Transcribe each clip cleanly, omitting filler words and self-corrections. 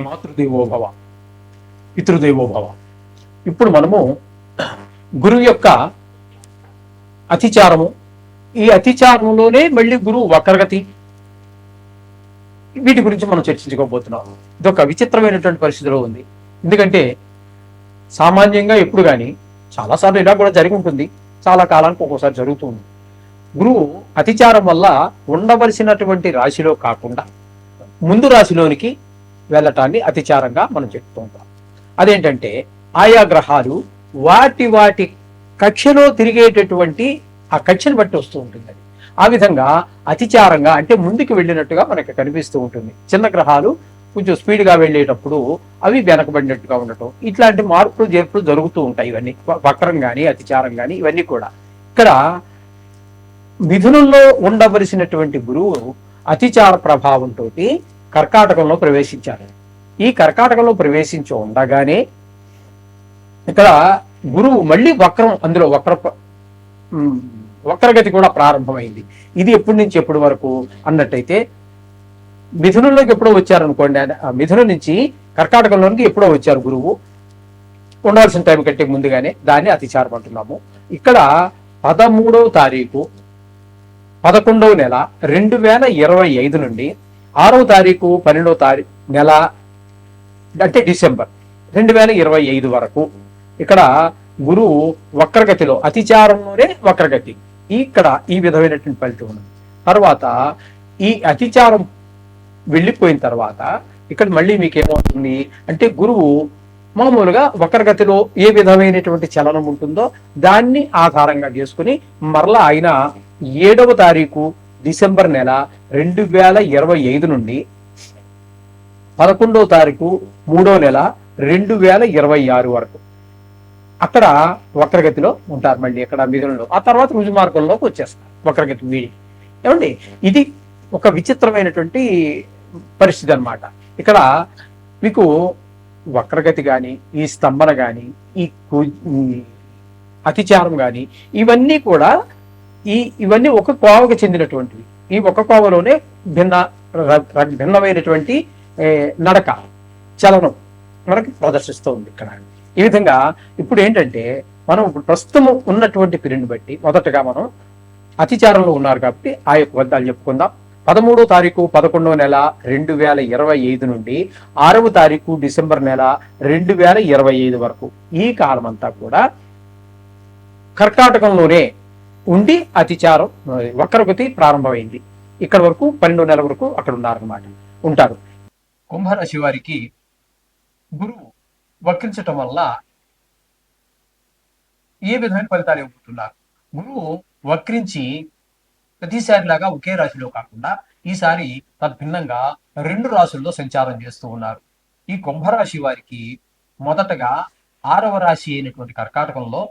మాతృదేవోభవ, పితృదేవోభవ. ఇప్పుడు మనము గురువు యొక్క అతిచారము, ఈ అతిచారంలోనే మళ్ళీ గురువు వక్రగతి, వీటి గురించి మనం చర్చించుకోబోతున్నాం. ఇది ఒక విచిత్రమైనటువంటి పరిస్థితిలో ఉంది. ఎందుకంటే సామాన్యంగా ఎప్పుడు కానీ చాలాసార్లు ఇలా కూడా జరిగి ఉంటుంది, చాలా కాలానికి ఒక్కోసారి జరుగుతుంది. గురువు అతిచారం వల్ల ఉండవలసినటువంటి రాశిలో కాకుండా ముందు రాశిలోనికి వెళ్ళటాన్ని అతిచారంగా మనం చెప్తూ ఉంటాం. అదేంటంటే ఆయా గ్రహాలు వాటి వాటి కక్షలో తిరిగేటటువంటి ఆ కక్షను బట్టి వస్తూ ఉంటుంది. అది ఆ విధంగా అతిచారంగా అంటే ముందుకు వెళ్ళినట్టుగా మనకి కనిపిస్తూ ఉంటుంది. చిన్న గ్రహాలు కొంచెం స్పీడ్గా వెళ్ళేటప్పుడు అవి వెనకబడినట్టుగా ఉండటం, ఇట్లాంటి మార్పులు చేర్పులు జరుగుతూ ఉంటాయి. ఇవన్నీ వక్రం కానీ అతిచారం కానీ ఇవన్నీ కూడా. ఇక్కడ మిథునంలో ఉండవలసినటువంటి గురువు అతిచార ప్రభావంతో కర్కాటకంలో ప్రవేశించారు. ఈ కర్కాటకంలో ప్రవేశించి ఉండగానే ఇక్కడ గురువు మళ్ళీ వక్రం, అందులో వక్రగతి కూడా ప్రారంభమైంది. ఇది ఎప్పటి నుంచి ఎప్పటి వరకు అన్నట్టయితే మిథునంలోకి ఎప్పుడో వచ్చారనుకోండి, మిథునం నుంచి కర్కాటకంలోనికి ఎప్పుడో వచ్చారు గురువు, ఉండాల్సిన టైం కంటే ముందుగానే, దాన్ని అతిచారం అంటున్నాము. ఇక్కడ 13వ తారీఖు 11వ నెల 2025 నుండి 6వ తారీఖు 12వ తారీఖు నెల అంటే డిసెంబర్ 2025 వరకు ఇక్కడ గురువు వక్రగతిలో, అతిచారంలోనే వక్రగతి, ఇక్కడ ఈ విధమైనటువంటి ఫలితం ఉన్నది. తర్వాత ఈ అతిచారం వెళ్ళిపోయిన తర్వాత ఇక్కడ మళ్ళీ మీకు ఏమవుతుంది అంటే గురువు మామూలుగా వక్రగతిలో ఏ విధమైనటువంటి చలనం ఉంటుందో దాన్ని ఆధారంగా చేసుకుని మరలా ఆయన 7వ తారీఖు డిసెంబర్ నెల 2025 నుండి 11వ తారీఖు 3వ నెల 2026 వరకు అక్కడ వక్రగతిలో ఉంటారు. మళ్ళీ ఇక్కడ మిథునంలో, ఆ తర్వాత రుజు మార్గంలోకి వచ్చేస్తారు వక్రగతి వీడి. ఏమండి, ఇది ఒక విచిత్రమైనటువంటి పరిస్థితి అన్నమాట. ఇక్కడ మీకు వక్రగతి కానీ, ఈ స్తంభన కానీ, ఈ అతిచారం కానీ ఇవన్నీ కూడా ఇవన్నీ ఒక కోవకు చెందినటువంటివి. ఈ ఒక కోవలోనే భిన్నమైనటువంటి నడక, చలనం మనకి ప్రదర్శిస్తూ ఉంది ఇక్కడ. ఈ విధంగా ఇప్పుడు ఏంటంటే మనం ప్రస్తుతం ఉన్నటువంటి పీరియడ్ని బట్టి మొదటగా మనం అతిచారంలో ఉన్నారు కాబట్టి ఆ యొక్క వద్దాలు చెప్పుకుందాం. 13వ తారీఖు 11వ నెల 2025 నుండి 6వ తారీఖు డిసెంబర్ నెల 2025 వరకు ఈ కాలం అంతా కూడా కర్కాటకంలోనే ఉండి అతిచారం వక్రగతి ప్రారంభమైంది. ఇక్కడ వరకు 12వ నెల వరకు అక్కడ ఉంటారు. కుంభరాశి వారికి గురువు వక్రించటం వల్ల ఏ విధమైన ఫలితాలు ఇవ్వబోతున్నారు? గురువు వక్రించి ప్రతిసారిలాగా ఒకే రాశిలో కాకుండా ఈసారి తద్భిన్నంగా 2 రాశుల్లో సంచారం చేస్తూ ఉన్నారు. ఈ కుంభరాశి వారికి మొదటగా 6వ రాశి అయినటువంటి కర్కాటకంలో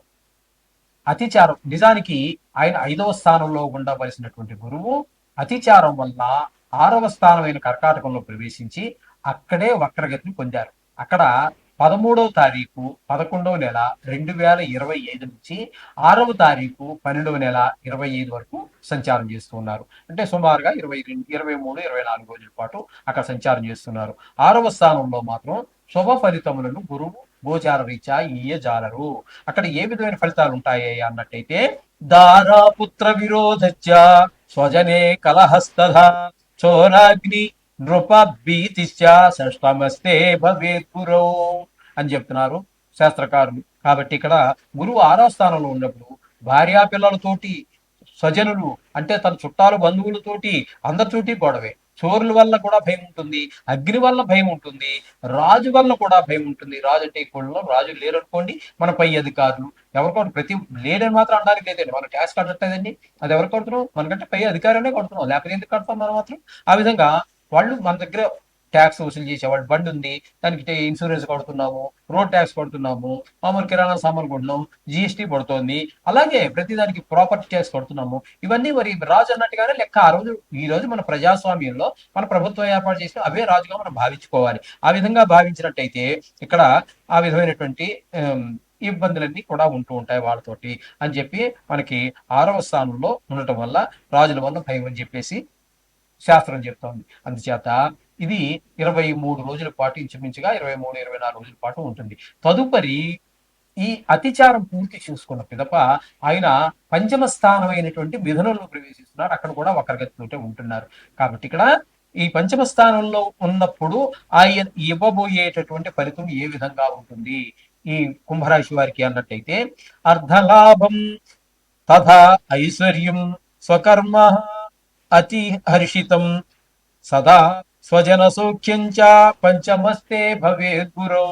అతిచారం, నిజానికి ఆయన 5వ స్థానంలో ఉండవలసినటువంటి గురువు అతిచారం వల్ల 6వ స్థానమైన కర్కాటకంలో ప్రవేశించి అక్కడే వక్రగతిని పొందారు. అక్కడ 13వ తారీఖు 11వ నెల 2025 నుంచి 6వ తారీఖు 12వ నెల 25 వరకు సంచారం చేస్తూ ఉన్నారు. అంటే సుమారుగా 22, 23, 24 రోజుల పాటు అక్కడ సంచారం చేస్తున్నారు. 6వ స్థానంలో మాత్రం శుభ ఫలితములను గురువు గోచార రీత్యా ఇయ్యజాలరు. అక్కడ ఏ విధమైన ఫలితాలు ఉంటాయి అన్నట్టయితే దారాపుత్ర విరోధచ్చ స్వజనే కలహస్తథ చోరాగ్ని నృప భీతిశ్చ షష్టమస్తే భవేత్ గురౌ అని చెప్తున్నారు శాస్త్రకారులు. కాబట్టి ఇక్కడ గురువు 6వ స్థానంలో ఉన్నప్పుడు భార్యా పిల్లలతోటి, స్వజనులు అంటే తన చుట్టాలు బంధువులతోటి అందరితోటి గొడవే. చోరుల వల్ల కూడా భయం ఉంటుంది, అగ్ని వల్ల భయం ఉంటుంది, రాజు వల్ల కూడా భయం ఉంటుంది. రాజు అంటే ఇప్పుడు రాజు లేరు అనుకోండి, మన పై అధికారులు ఎవరికో ప్రతి లేడని మాత్రం అనడానికి లేదండి. మనం ట్యాక్స్ కట్టట్లేదండి, అది ఎవరు కడుతున్నాం? మనకంటే పై అధికారులనే కడుతున్నాం, లేకపోతే ఎందుకు కడతాం మనం మాత్రం? ఆ విధంగా వాళ్ళు మన దగ్గర ట్యాక్స్ వసూలు చేసేవాళ్ళు, బండి ఉంది దానికి ఇన్సూరెన్స్ కడుతున్నాము, రోడ్ ట్యాక్స్ కడుతున్నాము, మామూలు కిరాణా సామాన్ కొంటున్నాము, జిఎస్టీ పడుతోంది, అలాగే ప్రతిదానికి ప్రాపర్టీ ట్యాక్స్ కడుతున్నాము. ఇవన్నీ మరి రాజు అన్నట్టుగానే లెక్క. ఈ రోజు మన ప్రజాస్వామ్యంలో మన ప్రభుత్వం ఏర్పాటు చేసిన అవే రాజుగా మనం భావించుకోవాలి. ఆ విధంగా భావించినట్టయితే ఇక్కడ ఆ విధమైనటువంటి ఇబ్బందులన్నీ కూడా ఉంటూ ఉంటాయి వాళ్ళతోటి అని చెప్పి మనకి 6వ స్థానంలో ఉండటం వల్ల రాజుల వల్ల భయం అని చెప్పేసి శాస్త్రం చెప్తోంది. అందుచేత ఇది 23 రోజుల పాటు, ఇంచుమించుగా 23-24 రోజుల పాటు ఉంటుంది. తదుపరి ఈ అతిచారం పూర్తి చేసుకున్న పిదప ఆయన పంచమ స్థానం అయినటువంటి మిథునంలో ప్రవేశిస్తున్నారు. అక్కడ కూడా వక్రగతితోటే ఉంటున్నారు. కాబట్టి ఇక్కడ ఈ పంచమ స్థానంలో ఉన్నప్పుడు ఆయన ఇవ్వబోయేటటువంటి ఫలితం ఏ విధంగా ఉంటుంది ఈ కుంభరాశి వారికి అన్నట్టయితే, అర్ధలాభం తథా ఐశ్వర్యం స్వకర్మ అతి హర్షితం సదా స్వజన సౌఖ్యం చ పంచమస్తే భవేత్ గురో.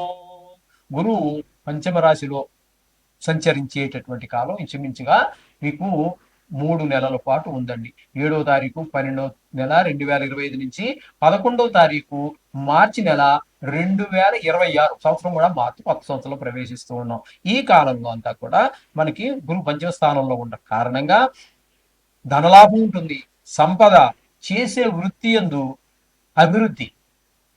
గురువు పంచమ రాశిలో సంచరించేటటువంటి కాలం ఇంచుమించుగా మీకు 3 నెలల పాటు ఉందండి. 7వ తారీఖు 12వ నెల 2025 నుంచి 11వ తారీఖు మార్చి నెల 2026 సంవత్సరం కూడా మార్చి కొత్త సంవత్సరంలో ప్రవేశిస్తూ ఉన్నాం. ఈ కాలంలో అంతా కూడా మనకి గురు పంచమ స్థానంలో ఉన్న కారణంగా ధనలాభం ఉంటుంది, సంపద, చేసే వృత్తి యందు అభివృద్ధి.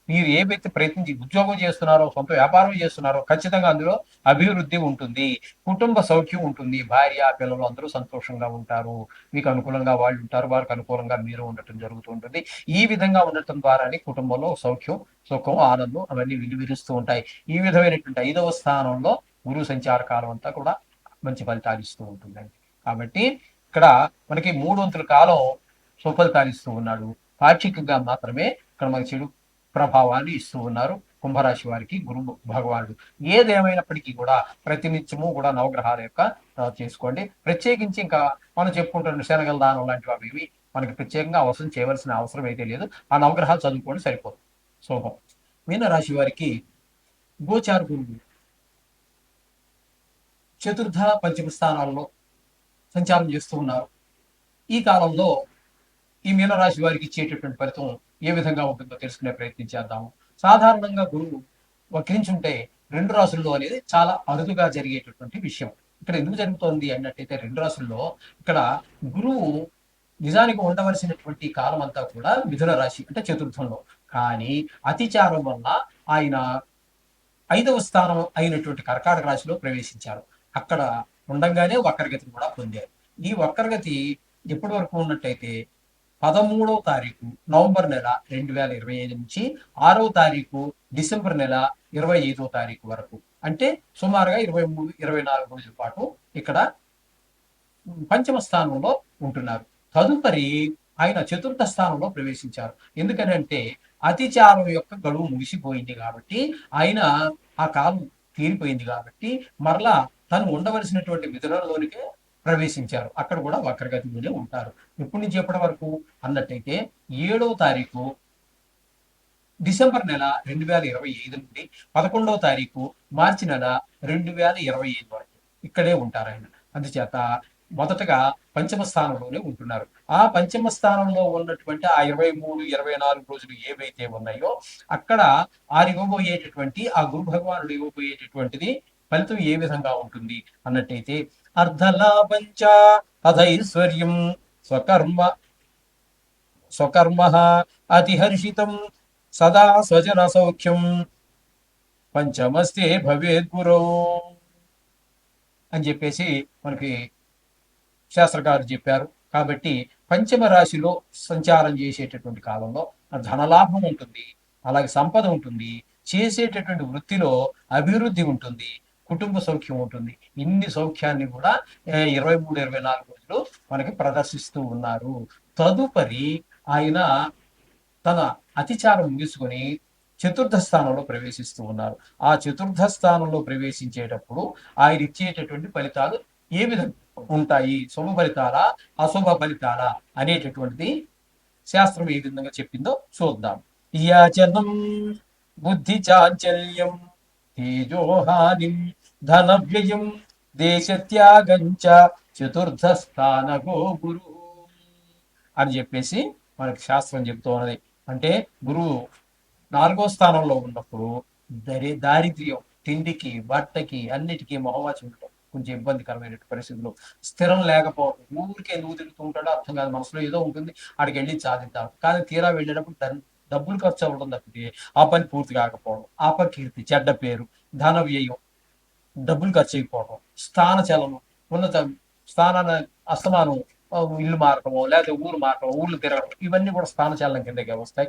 మీరు ఏ వ్యక్తి ప్రయత్నించి ఉద్యోగం చేస్తున్నారో, సొంత వ్యాపారం చేస్తున్నారో ఖచ్చితంగా అందులో అభివృద్ధి ఉంటుంది, కుటుంబ సౌఖ్యం ఉంటుంది, భార్య పిల్లలు అందరూ సంతోషంగా ఉంటారు, మీకు అనుకూలంగా వాళ్ళు ఉంటారు, వారికి అనుకూలంగా మీరు ఉండటం జరుగుతూ ఉంటుంది. ఈ విధంగా ఉండటం ద్వారానే కుటుంబంలో సౌఖ్యం, సుఖం, ఆనందం అవన్నీ విలువిరుస్తూ ఉంటాయి. ఈ విధమైనటువంటి 5వ స్థానంలో గురు సంచార కాలం అంతా కూడా మంచి ఫలితాలు ఇస్తూ ఉంటుందండి. కాబట్టి ఇక్కడ మనకి 3 వంతుల కాలం సుఫలితాలు ఇస్తూ ఉన్నాడు. పాక్షికంగా మాత్రమే ఇక్కడ మనకి చెడు ప్రభావాన్ని ఇస్తూ ఉన్నారు కుంభరాశి వారికి గురు భగవానుడు. ఏదేమైనప్పటికీ కూడా ప్రతినిత్యము కూడా నవగ్రహాల యొక్క చేసుకోండి. ప్రత్యేకించి ఇంకా మనం చెప్పుకుంటున్న శనగల దానం లాంటివి అవి మనకి ప్రత్యేకంగా అవసరం చేయవలసిన అవసరం అయితే లేదు. ఆ నవగ్రహాలు చదువుకోండి సరిపోతుంది. శుభం. మీనరాశి వారికి గోచార గురువు చతుర్థ పంచమ స్థానాల్లో సంచారం చేస్తూ ఉన్నారు. ఈ కాలంలో ఈ మీనరాశి వారికి ఇచ్చేటటువంటి ఫలితం ఏ విధంగా ఉంటుందో తెలుసుకునే ప్రయత్నం చేద్దాము. సాధారణంగా గురువు వక్రించుంటే 2 రాశుల్లో అనేది చాలా అరుదుగా జరిగేటటువంటి విషయం. ఇక్కడ ఎందుకు జరుగుతోంది అన్నట్టయితే 2 రాశుల్లో ఇక్కడ గురువు నిజానికి ఉండవలసినటువంటి కాలం అంతా కూడా మిథున రాశి అంటే చతుర్థంలో, కానీ అతిచారం వల్ల ఆయన 5వ స్థానం అయినటువంటి కర్కాటక రాశిలో ప్రవేశించారు. అక్కడ ఉండంగానే వక్రగతిని కూడా పొందారు. ఈ వక్రగతి ఎప్పటి వరకు ఉన్నట్టయితే 13వ తారీఖు నవంబర్ నెల 2025 నుంచి 6వ తారీఖు డిసెంబర్ నెల 25వ తారీఖు వరకు, అంటే సుమారుగా 23-24 రోజుల పాటు ఇక్కడ పంచమ స్థానంలో ఉంటున్నారు. తదుపరి ఆయన చతుర్థ స్థానంలో ప్రవేశించారు. ఎందుకనంటే అతిచారం యొక్క గడువు ముగిసిపోయింది కాబట్టి, ఆయన ఆ కాలం తీరిపోయింది కాబట్టి మరలా తను ఉండవలసినటువంటి మిథునంలోనికే ప్రవేశించారు. అక్కడ కూడా వక్రగతిలోనే ఉంటారు. ఎప్పటి నుంచి ఎప్పటి వరకు అన్నట్టయితే 7వ తారీఖు డిసెంబర్ నెల 2025 నుండి 11వ తారీఖు మార్చి నెల 2025 వరకు ఇక్కడే ఉంటారు ఆయన. అందుచేత మొదటగా పంచమ స్థానంలోనే ఉంటున్నారు. ఆ పంచమ స్థానంలో ఉన్నటువంటి ఆ 23-24 రోజులు ఏవైతే ఉన్నాయో అక్కడ ఇవ్వబోయేటటువంటి ఆ గురు భగవానుడు ఇవ్వబోయేటటువంటిది ఫలితం ఏ విధంగా ఉంటుంది అన్నట్టయితే, అర్ధలాభంచ తథైశ్వర్యం స్వకర్మ అతిహర్షితం సదా స్వజన సౌఖ్యం పంచమస్తే భవేద్ గురో అని చెప్పేసి మనకి శాస్త్రకారు చెప్పారు. కాబట్టి పంచమ రాశిలో సంచారం చేసేటటువంటి కాలంలో ధనలాభం ఉంటుంది, అలాగే సంపద ఉంటుంది, చేసేటటువంటి వృత్తిలో అభివృద్ధి ఉంటుంది, కుటుంబ సౌఖ్యం ఉంటుంది. ఇన్ని సౌఖ్యాన్ని కూడా 23-24 రోజులు మనకి ప్రదర్శిస్తూ ఉన్నారు. తదుపరి ఆయన తన అతిచారం ముగించుకొని చతుర్థ స్థానంలో ప్రవేశిస్తూ ఉన్నారు. ఆ చతుర్థ స్థానంలో ప్రవేశించేటప్పుడు ఆయన ఇచ్చేటటువంటి ఫలితాలు ఏ విధంగా ఉంటాయి, శుభ ఫలితాలా అశుభ ఫలితాలా అనేటటువంటిది శాస్త్రం ఏ విధంగా చెప్పిందో చూద్దాం. యాచనం బుద్ధి చాంచల్యం తేజోహానిం ధన వ్యయం దేశత్యాగంచ చతుర్థ స్థానగో గురు అని చెప్పేసి మనకి శాస్త్రం చెప్తూ ఉన్నది. అంటే గురువు 4వ స్థానంలో ఉన్నప్పుడు దారిద్ర్యం, తిండికి, బట్టకి, అన్నిటికీ మొహమాచి ఉండటం, కొంచెం ఇబ్బందికరమైన పరిస్థితులు, స్థిరం లేకపోవడం, ఊరికే ఎందుకు తిరుగుతూ ఉంటాడో అర్థం కాదు, మనసులో ఏదో ఉంటుంది, ఆడికి వెళ్ళి సాధిద్దాం, కానీ తీరా వెళ్ళేటప్పుడు డబ్బులు ఖర్చు అవ్వడం తప్పితే ఆ పని పూర్తి కాకపోవడం, అపకీర్తి, చెడ్డ పేరు, ధన వ్యయం, డబ్బులు ఖర్చు అయిపోవడం, స్థాన చలనం, ఉన్నత స్థానాన్ని అస్తమానం ఇల్లు మారటమో లేకపోతే ఊరు మారటం, ఊళ్ళు తిరగడం, ఇవన్నీ కూడా స్థానచలనం కిందకే వస్తాయి.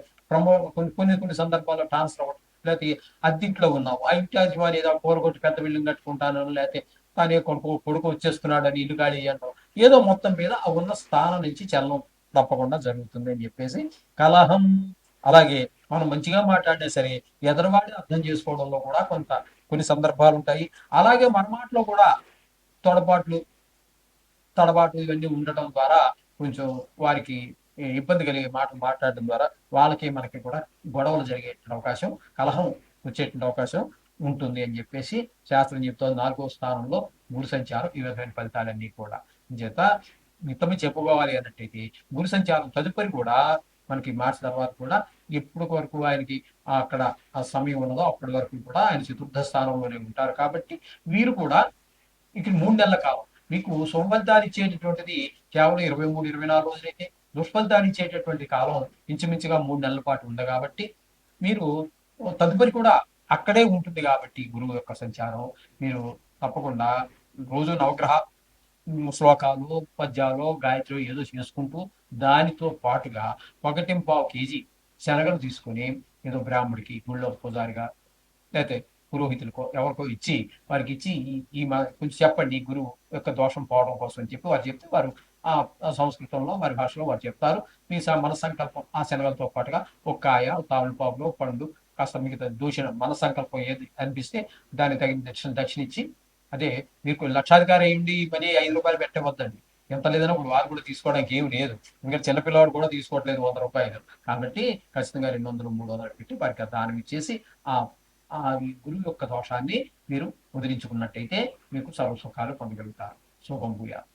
కొన్ని సందర్భాల్లో ట్రాన్స్ఫర్ అవ్వడం, లేకపోతే అద్దెంట్లో ఉన్నావు, ఆ ఇంటి యజమాని ఏదో కూరగొట్టి పెద్ద బిల్డింగ్ కట్టుకుంటాను, లేకపోతే తానే కొడుకు వచ్చేస్తున్నాడు అని ఇల్లు ఖాళీ చేయడం, ఏదో మొత్తం మీద ఆ ఉన్న స్థానం నుంచి చలనం తప్పకుండా జరుగుతుంది అని చెప్పేసి కలహం. అలాగే మనం మంచిగా మాట్లాడినా సరే ఎదరవాడి అర్థం చేసుకోవడంలో కూడా కొన్ని సందర్భాలు ఉంటాయి. అలాగే మన మాటలో కూడా తొడబాట్లు తడబాటు ఇవన్నీ ఉండటం ద్వారా కొంచెం వారికి ఇబ్బంది కలిగే మాటలు మాట్లాడడం ద్వారా వాళ్ళకి మనకి కూడా గొడవలు జరిగే అవకాశం, కలహం వచ్చేటువంటి అవకాశం ఉంటుంది అని చెప్పేసి శాస్త్రం చెప్తోంది. 4వ స్థానంలో గురు సంచారం ఈ విధమైన ఫలితాలన్నీ కూడా చేత మితమి చెప్పుకోవాలి అన్నట్టయితే గురు సంచారం తదుపరి కూడా మనకి మార్చి తర్వాత కూడా ఎప్పుడు వరకు ఆయనకి అక్కడ ఆ సమయం ఉన్నదో అప్పటి వరకు కూడా ఆయన చతుర్థ స్థానంలోనే ఉంటారు. కాబట్టి వీరు కూడా ఇక 3 నెలల కాలం మీకు సుఫలితాలు ఇచ్చేటటువంటిది కేవలం 23, 24 రోజులైతే, దుష్ఫలితాలు ఇచ్చేటటువంటి కాలం ఇంచుమించుగా 3 నెలల పాటు ఉంది కాబట్టి మీరు తదుపరి కూడా అక్కడే ఉంటుంది కాబట్టి గురువు యొక్క సంచారం మీరు తప్పకుండా రోజు నవగ్రహ శ్లోకాలు, పద్యాలు, గాయత్రి ఏదో చేసుకుంటూ దానితో పాటుగా 1.25 కేజీ శనగలు తీసుకొని ఏదో బ్రాహ్మడికి గుళ్ళో పూజారిగా లేకపోతే పురోహితులకో ఎవరికో ఇచ్చి వారికి ఇచ్చి కొంచెం చెప్పండి ఈ గురువు యొక్క దోషం పోవడం కోసం అని చెప్పి వారు చెప్తే వారు ఆ సంస్కృతంలో వారి భాషలో వారు చెప్తారు. మీ మన సంకల్పం ఆ శనగలతో పాటుగా ఒక కాయ, తామలపాకులు, పండు, కాస్త మిగతా దూషణ మన సంకల్పం ఏది అనిపిస్తే దానికి తగిన దక్షిణ ఇచ్చి, అదే మీకు లక్షాధికారి అయ్యింది పని రూ. 5 పెట్టవద్దండి. ఎంత లేదన్నా ఇప్పుడు వారు కూడా తీసుకోవడానికి ఏమి లేదు. ఇంకా చిన్నపిల్లవాడు కూడా తీసుకోవట్లేదు రూ. 100. కాబట్టి ఖచ్చితంగా 200, 300 పెట్టి వారికి దానం ఇచ్చేసి ఆ ఆ గురువు యొక్క దోషాన్ని మీరు వదిలించుకున్నట్టయితే మీకు సర్వ సుఖాలు పొందగలుగుతారు. శుభం భూయాత్.